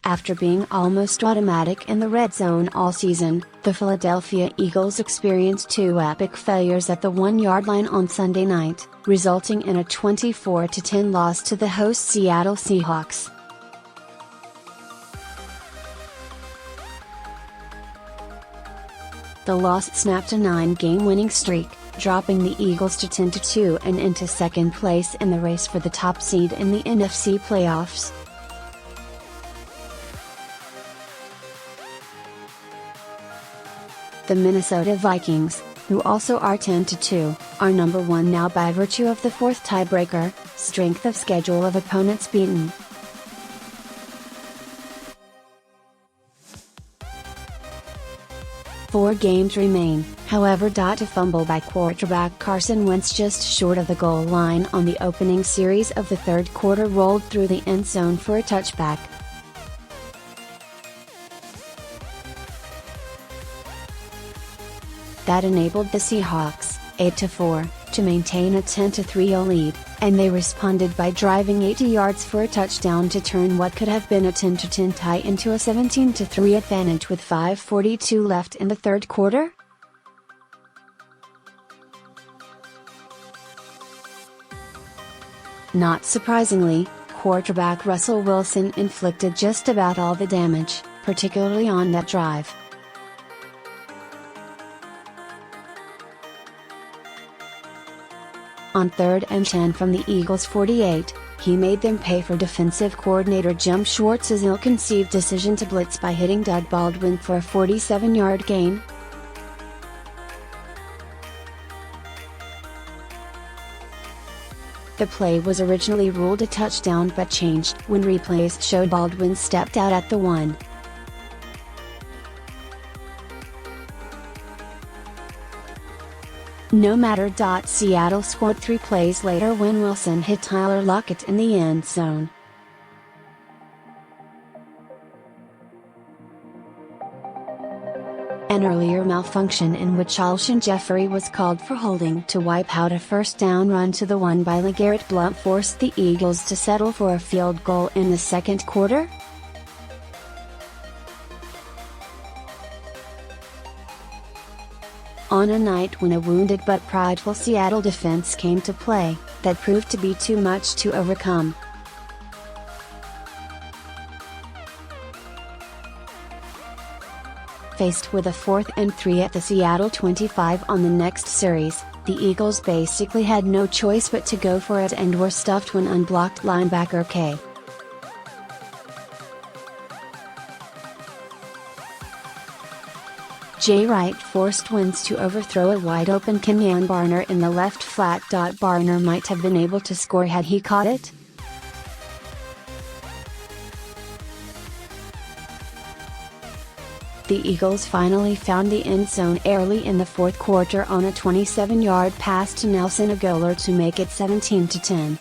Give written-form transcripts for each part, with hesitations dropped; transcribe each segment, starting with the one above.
After being almost automatic in the red zone all season, the Philadelphia Eagles experienced two epic failures at the 1-yard line on Sunday night, resulting in a 24-10 loss to the host Seattle Seahawks. The loss snapped a 9-game winning streak, dropping the Eagles to 10-2 and into second place in the race for the top seed in the NFC playoffs. The Minnesota Vikings, who also are 10-2, are number 1 now by virtue of the fourth tiebreaker, strength of schedule of opponents beaten. Four games remain, however. A fumble by quarterback Carson Wentz just short of the goal line on the opening series of the third quarter rolled through the end zone for a touchback. That enabled the Seahawks, 8-4, to maintain a 10-3 lead, and they responded by driving 80 yards for a touchdown to turn what could have been a 10-10 tie into a 17-3 advantage with 5:42 left in the third quarter. Not surprisingly, quarterback Russell Wilson inflicted just about all the damage, particularly on that drive. On 3rd and 10 from the Eagles' 48, he made them pay for defensive coordinator Jim Schwartz's ill-conceived decision to blitz by hitting Doug Baldwin for a 47-yard gain. The play was originally ruled a touchdown but changed when replays showed Baldwin stepped out at the 1. No matter. Seattle scored 3 plays later when Wilson hit Tyler Lockett in the end zone. An earlier malfunction in which Alshon Jeffrey was called for holding to wipe out a first down run to the 1 by LeGarrette Blount forced the Eagles to settle for a field goal in the second quarter. On a night when a wounded but prideful Seattle defense came to play, that proved to be too much to overcome. Faced with a 4th and 3 at the Seattle 25 on the next series, the Eagles basically had no choice but to go for it and were stuffed when unblocked linebacker K. Jay Wright forced Wentz to overthrow a wide-open Kenyon Barner in the left flat. Barner might have been able to score had he caught it. The Eagles finally found the end zone early in the fourth quarter on a 27-yard pass to Nelson Agholor to make it 17-10.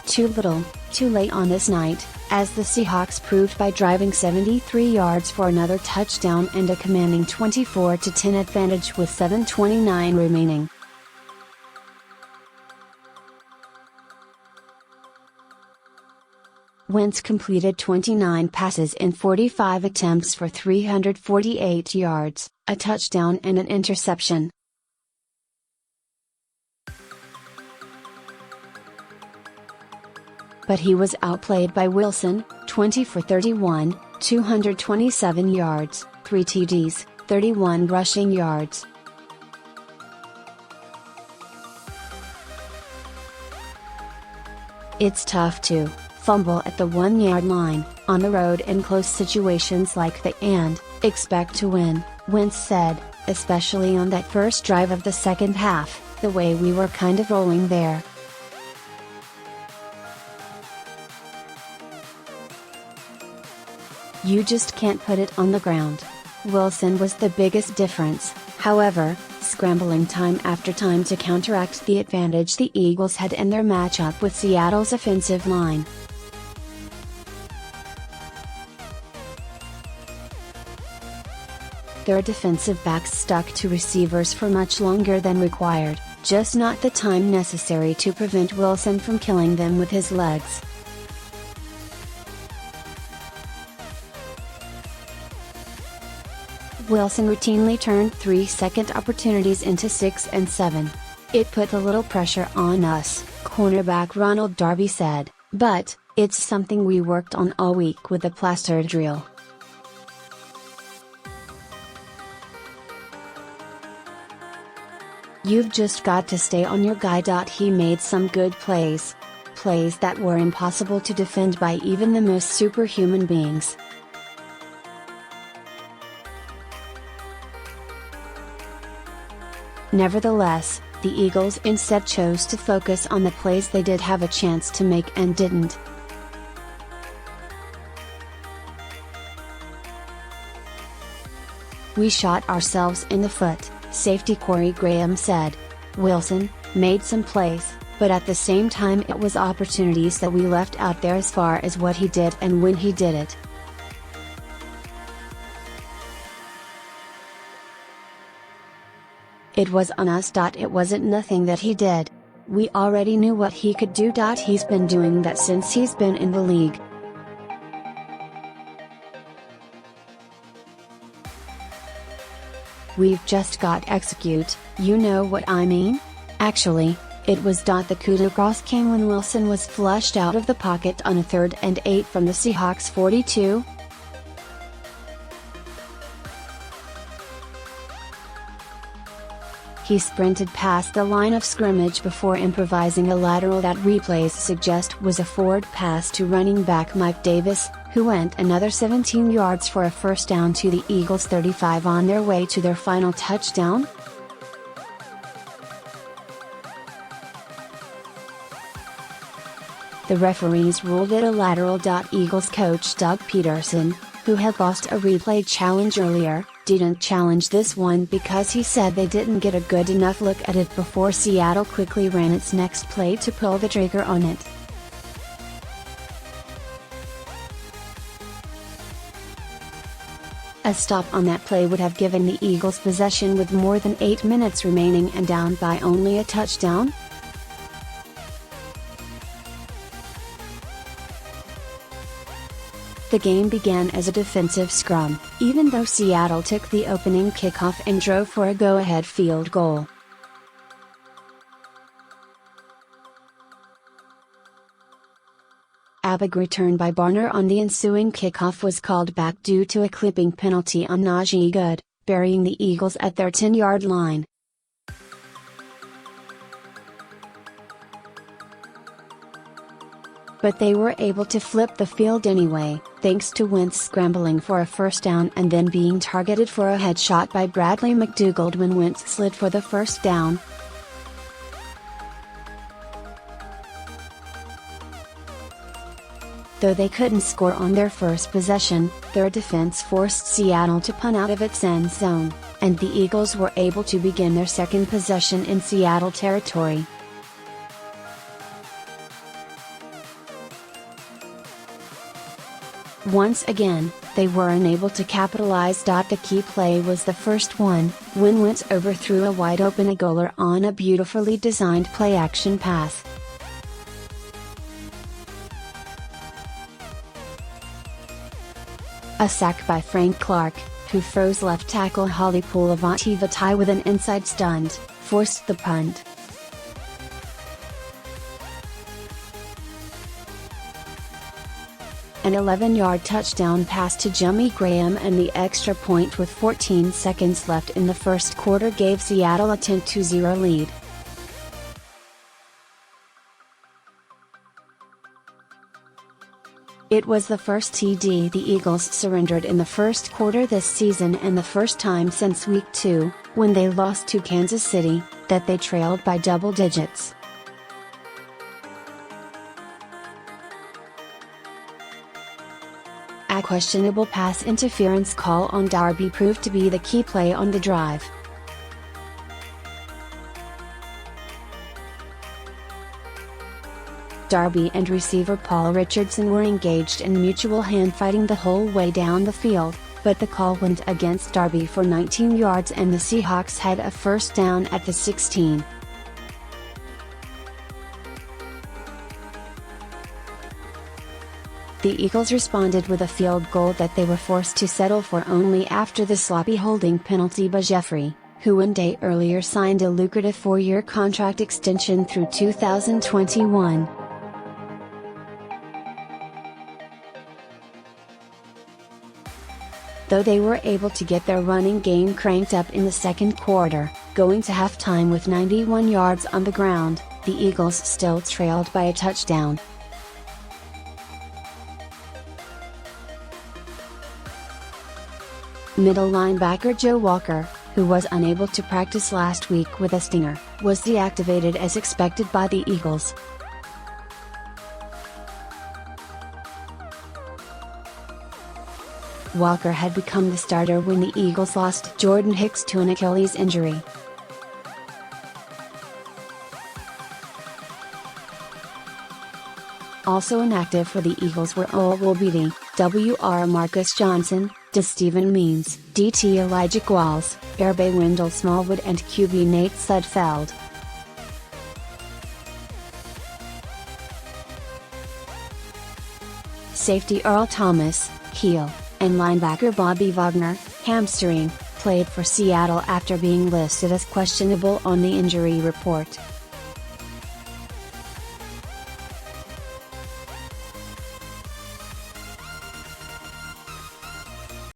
Too little, too late on this night, as the Seahawks proved by driving 73 yards for another touchdown and a commanding 24-10 advantage with 7:29 remaining. Wentz completed 29 passes in 45 attempts for 348 yards, a touchdown and an interception. But he was outplayed by Wilson, 20 for 31, 227 yards, 3 TDs, 31 rushing yards. It's tough to fumble at the 1-yard line, on the road in close situations like that and expect to win, Wentz said, especially on that first drive of the second half, the way we were kind of rolling there. You just can't put it on the ground. Wilson was the biggest difference, however, scrambling time after time to counteract the advantage the Eagles had in their matchup with Seattle's offensive line. Their defensive backs stuck to receivers for much longer than required, just not the time necessary to prevent Wilson from killing them with his legs. Wilson routinely turned 3-second opportunities into 6 and 7. "It put a little pressure on us," cornerback Ronald Darby said, "but it's something we worked on all week with the plaster drill." "You've just got to stay on your guy." He made some good plays. Plays that were impossible to defend by even the most superhuman beings. Nevertheless, the Eagles instead chose to focus on the plays they did have a chance to make and didn't. "We shot ourselves in the foot," safety Corey Graham said. "Wilson made some plays, but at the same time it was opportunities that we left out there as far as what he did and when he did it. It was on us. It wasn't nothing that he did. We already knew what he could do. He's been doing that since he's been in the league." "We've just got execute, you know what I mean? Actually, it was. The coup de grace came when Wilson was flushed out of the pocket on a 3rd and 8 from the Seahawks 42. He sprinted past the line of scrimmage before improvising a lateral that replays suggest was a forward pass to running back Mike Davis, who went another 17 yards for a first down to the Eagles' 35 on their way to their final touchdown. The referees ruled it a lateral. Eagles coach Doug Peterson, who had lost a replay challenge earlier, didn't challenge this one because he said they didn't get a good enough look at it before Seattle quickly ran its next play to pull the trigger on it. A stop on that play would have given the Eagles possession with more than 8 minutes remaining and down by only a touchdown. The game began as a defensive scrum, even though Seattle took the opening kickoff and drove for a go-ahead field goal. A big return by Barner on the ensuing kickoff was called back due to a clipping penalty on Najee Good, burying the Eagles at their 10-yard line. But they were able to flip the field anyway, thanks to Wentz scrambling for a first down and then being targeted for a headshot by Bradley McDougald when Wentz slid for the first down. Though they couldn't score on their first possession, their defense forced Seattle to punt out of its end zone, and the Eagles were able to begin their second possession in Seattle territory. Once again, they were unable to capitalize. The key play was the first one, when Wentz overthrew a wide-open goaler on a beautifully designed play-action pass. A sack by Frank Clark, who froze left tackle Holly Pulavati with an inside stunt, forced the punt. An 11-yard touchdown pass to Jimmy Graham and the extra point with 14 seconds left in the first quarter gave Seattle a 10-0 lead. It was the first TD the Eagles surrendered in the first quarter this season and the first time since Week 2, when they lost to Kansas City, that they trailed by double digits. A questionable pass interference call on Darby proved to be the key play on the drive. Darby and receiver Paul Richardson were engaged in mutual hand-fighting the whole way down the field, but the call went against Darby for 19 yards and the Seahawks had a first down at the 16. The Eagles responded with a field goal that they were forced to settle for only after the sloppy holding penalty by Jeffrey, who 1 day earlier signed a lucrative 4-year contract extension through 2021. Though they were able to get their running game cranked up in the second quarter, going to halftime with 91 yards on the ground, the Eagles still trailed by a touchdown. Middle linebacker Joe Walker, who was unable to practice last week with a stinger, was deactivated as expected by the Eagles. Walker had become the starter when the Eagles lost Jordan Hicks to an Achilles injury. Also inactive for the Eagles were Ol Wolbeatty, W.R. Marcus Johnson, D. Stephen Means, D.T. Elijah Qualls, Airbay Wendell Smallwood and QB Nate Sudfeld. Safety Earl Thomas, heel, and linebacker Bobby Wagner, hamstring, played for Seattle after being listed as questionable on the injury report.